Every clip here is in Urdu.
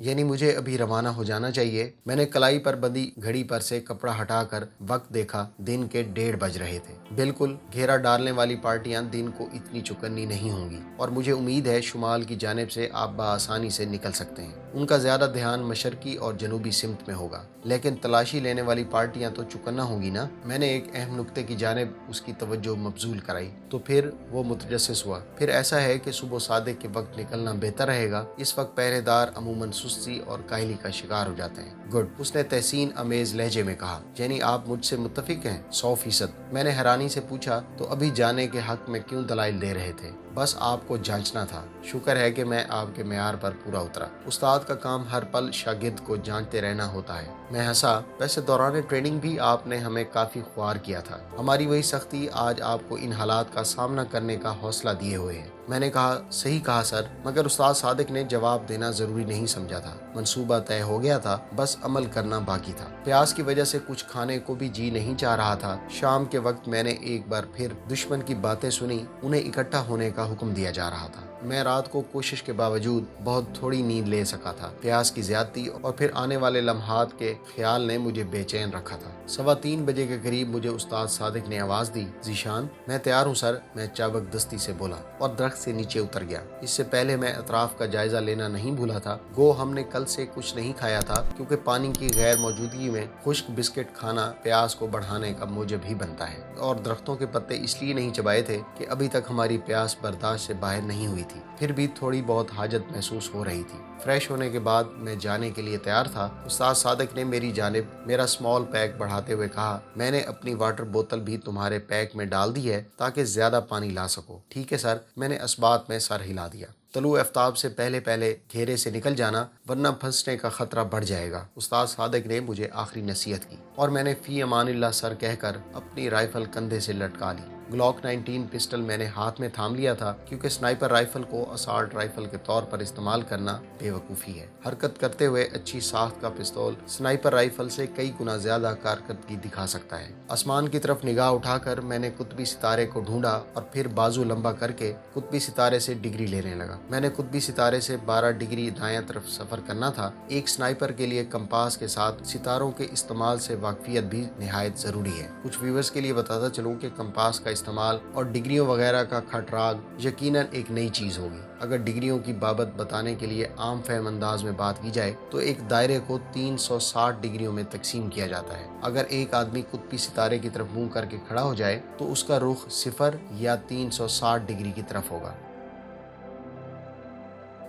یعنی مجھے ابھی روانہ ہو جانا چاہیے۔ میں نے کلائی پر بندی گھڑی پر سے کپڑا ہٹا کر وقت دیکھا، دن کے 1:30 بج رہے تھے۔ بالکل گھیرا ڈالنے والی پارٹیاں دن کو اتنی چکنی نہیں ہوں گی، اور مجھے امید ہے شمال کی جانب سے آپ بآسانی سے نکل سکتے ہیں۔ ان کا زیادہ دھیان مشرقی اور جنوبی سمت میں ہوگا، لیکن تلاشی لینے والی پارٹیاں تو چکنا ہوں گی نا۔ میں نے ایک اہم نقطے کی جانب اس کی توجہ مبذول کرائی تو پھر وہ متجسس ہوا۔ پھر ایسا ہے کہ صبح صادق کے وقت نکلنا بہتر رہے گا۔ اس وقت پہرے دار عموماً سستی اور کاہلی کا شکار ہو جاتے ہیں۔ گڈ، اس نے تحسین امیز لہجے میں کہا۔ یعنی آپ مجھ سے متفق ہیں؟ 100%۔ میں نے حیرانی سے پوچھا، تو ابھی جانے کے حق میں کیوں دلائل دے رہے تھے؟ بس آپ کو جانچنا تھا۔ شکر ہے کہ میں آپ کے معیار پر پورا اترا۔ استاد کا کام ہر پل شاگرد کو جانچتے رہنا ہوتا ہے۔ میں ہنسا۔ ویسے دوران ٹریننگ بھی آپ نے ہمیں کافی خوار کیا تھا۔ ہماری وہی سختی آج آپ کو ان حالات کا سامنا کرنے کا حوصلہ دیے ہوئے ہے۔ میں نے کہا، صحیح کہا سر، مگر استاد صادق نے جواب دینا ضروری نہیں سمجھا تھا۔ منصوبہ طے ہو گیا تھا، بس عمل کرنا باقی تھا۔ پیاس کی وجہ سے کچھ کھانے کو بھی جی نہیں چاہ رہا تھا۔ شام کے وقت میں نے ایک بار پھر دشمن کی باتیں سنی، انہیں اکٹھا ہونے کا حکم دیا جا رہا تھا۔ میں رات کو کوشش کے باوجود بہت تھوڑی نیند لے سکا تھا۔ پیاس کی زیادتی اور پھر آنے والے لمحات کے خیال نے مجھے بے چین رکھا تھا۔ 3:15 بجے کے قریب مجھے استاد صادق نے آواز دی، ذیشان۔ میں تیار ہوں سر، میں چابک دستی سے بولا اور درخت سے نیچے اتر گیا۔ اس سے پہلے میں اطراف کا جائزہ لینا نہیں بھولا تھا۔ گو ہم نے کل سے کچھ نہیں کھایا تھا، کیونکہ پانی کی غیر موجودگی میں خشک بسکٹ کھانا پیاس کو بڑھانے کا موجب ہی بنتا ہے، اور درختوں کے پتے اس لیے نہیں چبائے تھے کہ ابھی تک ہماری پیاس برداشت سے باہر نہیں ہوئی تھی۔ پھر بھی تھوڑی بہت حاجت محسوس ہو رہی تھی۔ فریش ہونے کے بعد میں جانے کے لیے تیار تھا۔ استاد صادق نے میری جانب میرا اسمال پیک بڑھاتے ہوئے کہا، میں نے اپنی واٹر بوتل بھی تمہارے پیک میں ڈال دی ہے تاکہ زیادہ پانی لا سکو۔ ٹھیک ہے سر، میں نے اسبات میں سر ہلا دیا۔ طلوع آفتاب سے پہلے گھیرے سے نکل جانا، ورنہ پھنسنے کا خطرہ بڑھ جائے گا، استاد صادق نے مجھے آخری نصیحت کی، اور میں نے فی امان اللہ سر کہہ کر اپنی رائفل کندھے سے لٹکا لی۔ گلاک 19 پسٹل میں نے ہاتھ میں تھام لیا تھا، کیونکہ سنائپر رائفل کو اسالٹ رائفل کے طور پر استعمال کرنا بے وقوفی ہے۔ حرکت کرتے ہوئے اچھی ساخت کا پستول سنائپر رائفل سے کئی گنا زیادہ کارکردگی دکھا سکتا ہے۔ آسمان کی طرف نگاہ اٹھا کر میں نے قطبی ستارے کو ڈھونڈا اور پھر بازو لمبا کر کے قطبی ستارے سے ڈگری لینے لگا۔ میں نے قطبی ستارے سے 12 ڈگری دائیں طرف سفر کرنا تھا۔ ایک سنائپر کے لیے کمپاس کے ساتھ ستاروں کے استعمال سے واقفیت بھی نہایت ضروری ہے۔ کچھ ویورز کے لیے بتاتا چلوں کہ کمپاس کا استعمال اور ڈگریوں وغیرہ کا کھٹراگ یقیناً ایک نئی چیز ہوگی۔ اگر ڈگریوں کی بابت بتانے کے لیے عام فہم انداز میں بات کی جائے تو ایک دائرے کو 360 ڈگریوں میں تقسیم کیا جاتا ہے۔ اگر ایک آدمی قطبی ستارے کی طرف منہ کر کے کھڑا ہو جائے تو اس کا رخ 0 یا 360 ڈگری کی طرف ہوگا۔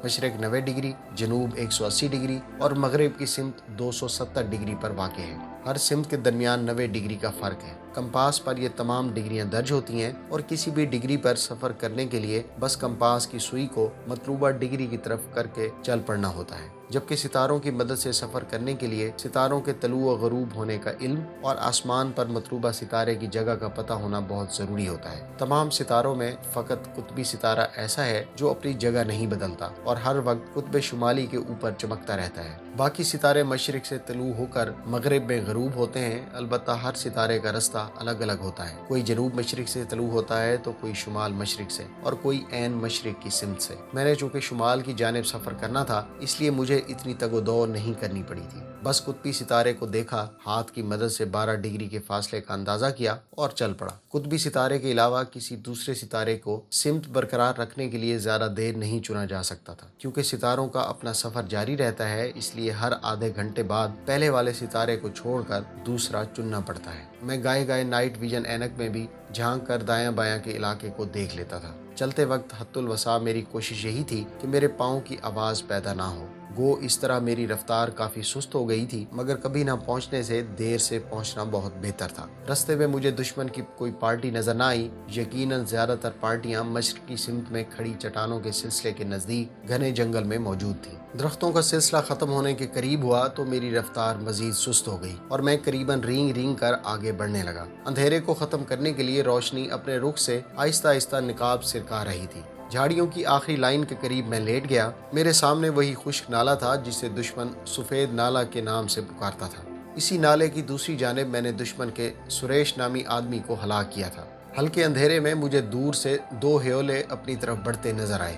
مشرق 90 ڈگری، جنوب 180 ڈگری اور مغرب کی سمت 270 ڈگری پر واقع ہے۔ ہر سمت کے درمیان 90 ڈگری کا فرق ہے۔ کمپاس پر یہ تمام ڈگریاں درج ہوتی ہیں، اور کسی بھی ڈگری پر سفر کرنے کے لیے بس کمپاس کی سوئی کو مطلوبہ ڈگری کی طرف کر کے چل پڑنا ہوتا ہے، جبکہ ستاروں کی مدد سے سفر کرنے کے لیے ستاروں کے طلوع و غروب ہونے کا علم اور آسمان پر مطلوبہ ستارے کی جگہ کا پتہ ہونا بہت ضروری ہوتا ہے۔ تمام ستاروں میں فقط قطبی ستارہ ایسا ہے جو اپنی جگہ نہیں بدلتا اور ہر وقت قطب شمالی کے اوپر چمکتا رہتا ہے۔ باقی ستارے مشرق سے طلوع ہو کر مغرب میں غروب ہوتے ہیں، البتہ ہر ستارے کا رستہ الگ الگ ہوتا ہے۔ کوئی جنوب مشرق سے طلوع ہوتا ہے تو کوئی شمال مشرق سے، اور کوئی عین مشرق کی سمت سے۔ میں نے چونکہ شمال کی جانب سفر کرنا تھا، اس لیے مجھے اتنی تگ و دو نہیں کرنی پڑی تھی۔ بس قطبی ستارے کو دیکھا، ہاتھ کی مدد سے 12 ڈگری کے فاصلے کا اندازہ کیا اور چل پڑا۔ قطبی ستارے کے علاوہ کسی دوسرے ستارے کو سمت برقرار رکھنے کے لیے زیادہ دیر نہیں چنا جا سکتا تھا، کیونکہ ستاروں کا اپنا سفر جاری رہتا ہے، اس لیے ہر آدھے گھنٹے بعد پہلے والے ستارے کو چھوڑ کر دوسرا چننا پڑتا ہے۔ میں گائے گائے نائٹ ویژن اینک میں بھی جھانک کر دایاں بایاں کے علاقے کو دیکھ لیتا تھا۔ چلتے وقت حت الوسع میری کوشش یہی تھی کہ میرے پاؤں کی آواز پیدا نہ ہو۔ گو اس طرح میری رفتار کافی سست ہو گئی تھی، مگر کبھی نہ پہنچنے سے دیر سے پہنچنا بہت بہتر تھا۔ رستے میں مجھے دشمن کی کوئی پارٹی نظر نہ آئی۔ یقیناً زیادہ تر پارٹیاں مشرقی سمت میں کھڑی چٹانوں کے سلسلے کے نزدیک گھنے جنگل میں موجود تھیں۔ درختوں کا سلسلہ ختم ہونے کے قریب ہوا تو میری رفتار مزید سست ہو گئی اور میں قریباً رینگ رینگ کر آگے بڑھنے لگا۔ اندھیرے کو ختم کرنے کے لیے روشنی اپنے رخ سے آہستہ آہستہ نقاب سرکا رہی تھی۔ جھاڑیوں کی آخری لائن کے قریب میں لیٹ گیا۔ میرے سامنے وہی خشک نالہ تھا جسے دشمن سفید نالہ کے نام سے پکارتا تھا۔ اسی نالے کی دوسری جانب میں نے دشمن کے سریش نامی آدمی کو ہلاک کیا تھا۔ ہلکے اندھیرے میں مجھے دور سے 2 ہیولے اپنی طرف بڑھتے نظر آئے۔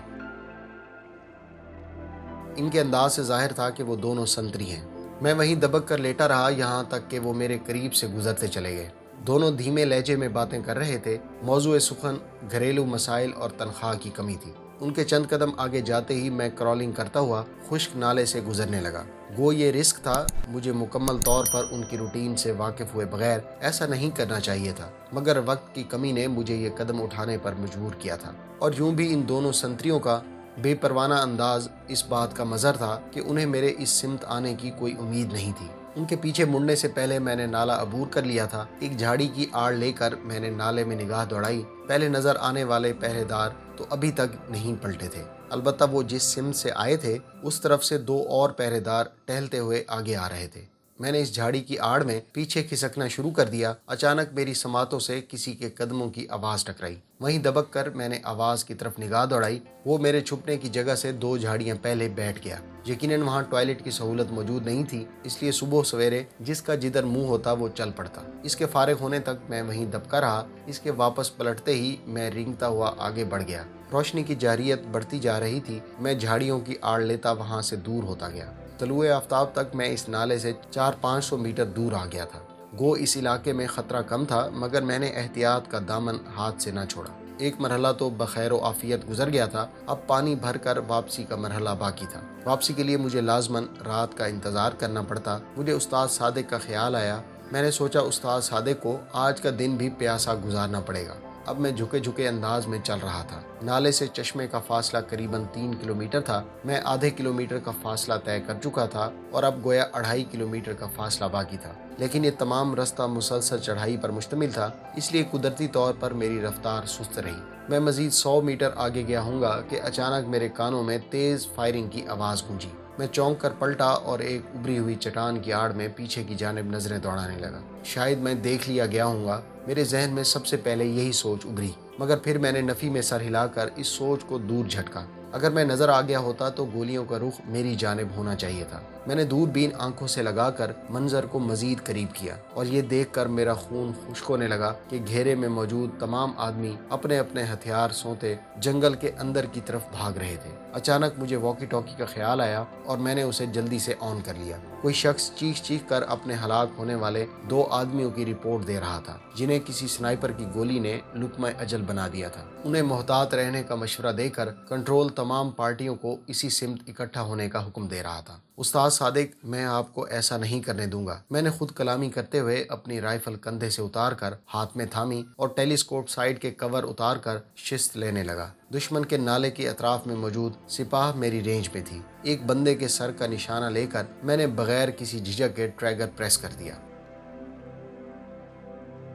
ان کے انداز سے ظاہر تھا کہ وہ دونوں سنتری ہیں۔ میں وہیں دبک کر لیٹا رہا یہاں تک کہ وہ میرے قریب سے گزرتے چلے گئے۔ دونوں دھیمے لہجے میں باتیں کر رہے تھے۔ موضوع سخن گھریلو مسائل اور تنخواہ کی کمی تھی۔ ان کے چند قدم آگے جاتے ہی میں کرالنگ کرتا ہوا خشک نالے سے گزرنے لگا۔ گو یہ رسک تھا، مجھے مکمل طور پر ان کی روٹین سے واقف ہوئے بغیر ایسا نہیں کرنا چاہیے تھا، مگر وقت کی کمی نے مجھے یہ قدم اٹھانے پر مجبور کیا تھا۔ اور یوں بھی ان دونوں سنتریوں کا بے پروانہ انداز اس بات کا مظہر تھا کہ انہیں میرے اس سمت آنے کی کوئی امید نہیں تھی۔ ان کے پیچھے مڑنے سے پہلے میں نے نالا عبور کر لیا تھا۔ ایک جھاڑی کی آڑ لے کر میں نے نالے میں نگاہ دوڑائی۔ پہلے نظر آنے والے پہرے دار تو ابھی تک نہیں پلٹے تھے، البتہ وہ جس سمت سے آئے تھے اس طرف سے دو اور پہرے دار ٹہلتے ہوئے آگے آ رہے تھے۔ میں نے اس جھاڑی کی آڑ میں پیچھے کھسکنا شروع کر دیا۔ اچانک میری سماعتوں سے کسی کے قدموں کی آواز ٹکرائی۔ وہیں دبک کر میں نے آواز کی طرف نگاہ دوڑائی۔ وہ میرے چھپنے کی جگہ سے 2 جھاڑیاں پہلے بیٹھ گیا۔ یقیناً وہاں ٹوائلٹ کی سہولت موجود نہیں تھی، اس لیے صبح سویرے جس کا جدھر منہ ہوتا وہ چل پڑتا۔ اس کے فارغ ہونے تک میں وہیں دبکا رہا۔ اس کے واپس پلٹتے ہی میں رینگتا ہوا آگے بڑھ گیا۔ روشنی کی جارحیت بڑھتی جا رہی تھی۔ میں جھاڑیوں کی آڑ لیتا وہاں سے دور ہوتا گیا۔ طلوع آفتاب تک میں اس نالے سے 400-500 میٹر دور آ گیا تھا۔ گو اس علاقے میں خطرہ کم تھا، مگر میں نے احتیاط کا دامن ہاتھ سے نہ چھوڑا۔ ایک مرحلہ تو بخیر و عافیت گزر گیا تھا، اب پانی بھر کر واپسی کا مرحلہ باقی تھا۔ واپسی کے لیے مجھے لازماً رات کا انتظار کرنا پڑتا۔ مجھے استاد صادق کا خیال آیا۔ میں نے سوچا استاد صادق کو آج کا دن بھی پیاسا گزارنا پڑے گا۔ اب میں جھکے جھکے انداز میں چل رہا تھا۔ نالے سے چشمے کا فاصلہ قریباً 3 کلومیٹر تھا۔ میں آدھے کلومیٹر کا فاصلہ طے کر چکا تھا اور اب گویا 2.5 کلومیٹر کا فاصلہ باقی تھا، لیکن یہ تمام رستہ مسلسل چڑھائی پر مشتمل تھا، اس لیے قدرتی طور پر میری رفتار سست رہی۔ میں مزید 100 میٹر آگے گیا ہوں گا کہ اچانک میرے کانوں میں تیز فائرنگ کی آواز گونجی۔ میں چونک کر پلٹا اور ایک ابری ہوئی چٹان کی آڑ میں پیچھے کی جانب نظریں دوڑانے لگا۔ شاید میں دیکھ لیا گیا ہوں گا، میرے ذہن میں سب سے پہلے یہی سوچ ابھری، مگر پھر میں نے نفی میں سر ہلا کر اس سوچ کو دور جھٹکا۔ اگر میں نظر آ گیا ہوتا تو گولیوں کا رخ میری جانب ہونا چاہیے تھا۔ میں نے دوربین آنکھوں سے لگا کر منظر کو مزید قریب کیا اور یہ دیکھ کر میرا خون خشک ہونے لگا کہ گھیرے میں موجود تمام آدمی اپنے اپنے ہتھیار سونتے جنگل کے اندر کی طرف بھاگ رہے تھے۔ اچانک مجھے واکی ٹاکی کا خیال آیا اور میں نے اسے جلدی سے آن کر لیا۔ کوئی شخص چیخ چیخ کر اپنے ہلاک ہونے والے 2 آدمیوں کی رپورٹ دے رہا تھا، جنہیں کسی سنائپر کی گولی نے لقمہ اجل بنا دیا تھا۔ انہیں محتاط رہنے کا مشورہ دے کر کنٹرول تمام پارٹیوں کو اسی سمت اکٹھا ہونے کا حکم دے رہا تھا۔ استاد صادق، میں آپ کو ایسا نہیں کرنے دوں گا۔ میں نے خود کلامی کرتے ہوئے اپنی رائفل کندھے سے اتار کر ہاتھ میں تھامی اور ٹیلیسکوپ سائٹ کے کور اتار کر شست لینے لگا۔ دشمن کے نالے کے اطراف میں موجود سپاہ میری رینج میں تھی۔ ایک بندے کے سر کا نشانہ لے کر میں نے بغیر کسی جھجک کے ٹریگر پریس کر دیا۔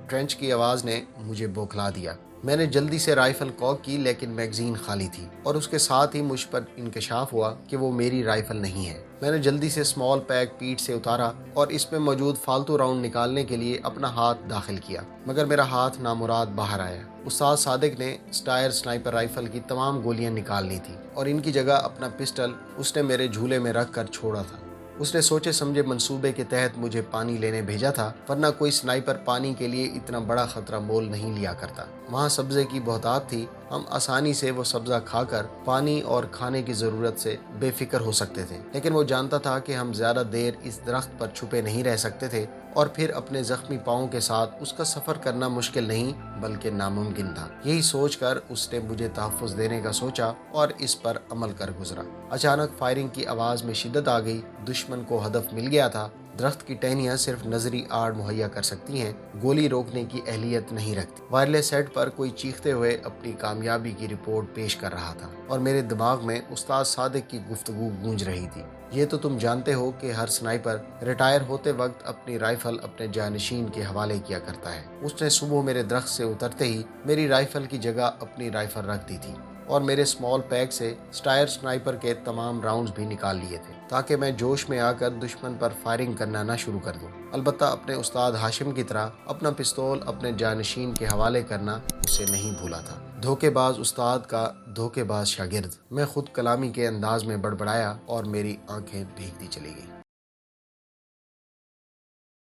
ٹرنچ کی آواز نے مجھے بوکھلا دیا۔ میں نے جلدی سے رائفل کاک کی، لیکن میگزین خالی تھی اور اس کے ساتھ ہی مجھ پر انکشاف ہوا کہ وہ میری رائفل نہیں ہے۔ میں نے جلدی سے اسمال پیک پیٹ سے اتارا اور اس میں موجود فالتو راؤنڈ نکالنے کے لیے اپنا ہاتھ داخل کیا، مگر میرا ہاتھ نامراد باہر آیا۔ استاد صادق نے سٹائر سنائپر رائفل کی تمام گولیاں نکال لی تھی اور ان کی جگہ اپنا پسٹل اس نے میرے جھولے میں رکھ کر چھوڑا تھا۔ اس نے سوچے سمجھے منصوبے کے تحت مجھے پانی لینے بھیجا تھا، ورنہ کوئی سنائپر پانی کے لیے اتنا بڑا خطرہ مول نہیں لیا کرتا۔ وہاں سبزے کی بہتات تھی، ہم آسانی سے وہ سبزہ کھا کر پانی اور کھانے کی ضرورت سے بے فکر ہو سکتے تھے، لیکن وہ جانتا تھا کہ ہم زیادہ دیر اس درخت پر چھپے نہیں رہ سکتے تھے اور پھر اپنے زخمی پاؤں کے ساتھ اس کا سفر کرنا مشکل نہیں بلکہ ناممکن تھا۔ یہی سوچ کر اس نے مجھے تحفظ دینے کا سوچا اور اس پر عمل کر گزرا۔ اچانک فائرنگ کی آواز میں شدت آ گئی۔ دشمن کو ہدف مل گیا تھا۔ درخت کی ٹہنیاں صرف نظری آڑ مہیا کر سکتی ہیں، گولی روکنے کی اہلیت نہیں رکھتی۔ وائرلیس سیٹ پر کوئی چیختے ہوئے اپنی کامیابی کی رپورٹ پیش کر رہا تھا اور میرے دماغ میں استاد صادق کی گفتگو گونج رہی تھی۔ یہ تو تم جانتے ہو کہ ہر سنائپر ریٹائر ہوتے وقت اپنی رائفل اپنے جانشین کے حوالے کیا کرتا ہے۔ اس نے صبح میرے درخت سے اترتے ہی میری رائفل کی جگہ اپنی رائفل رکھ دی تھی اور میرے اسمال پیک سے سٹائر سنائپر کے تمام راؤنڈز بھی نکال لیے تھے تاکہ میں جوش میں آ کر دشمن پر فائرنگ کرنا نہ شروع کر دوں۔ البتہ اپنے استاد ہاشم کی طرح اپنا پستول اپنے جانشین کے حوالے کرنا اسے نہیں بھولا تھا۔ دھوکے باز استاد کا دھوکے باز شاگرد، میں خود کلامی کے انداز میں بڑبڑایا اور میری آنکھیں بھیگتی چلی گئی۔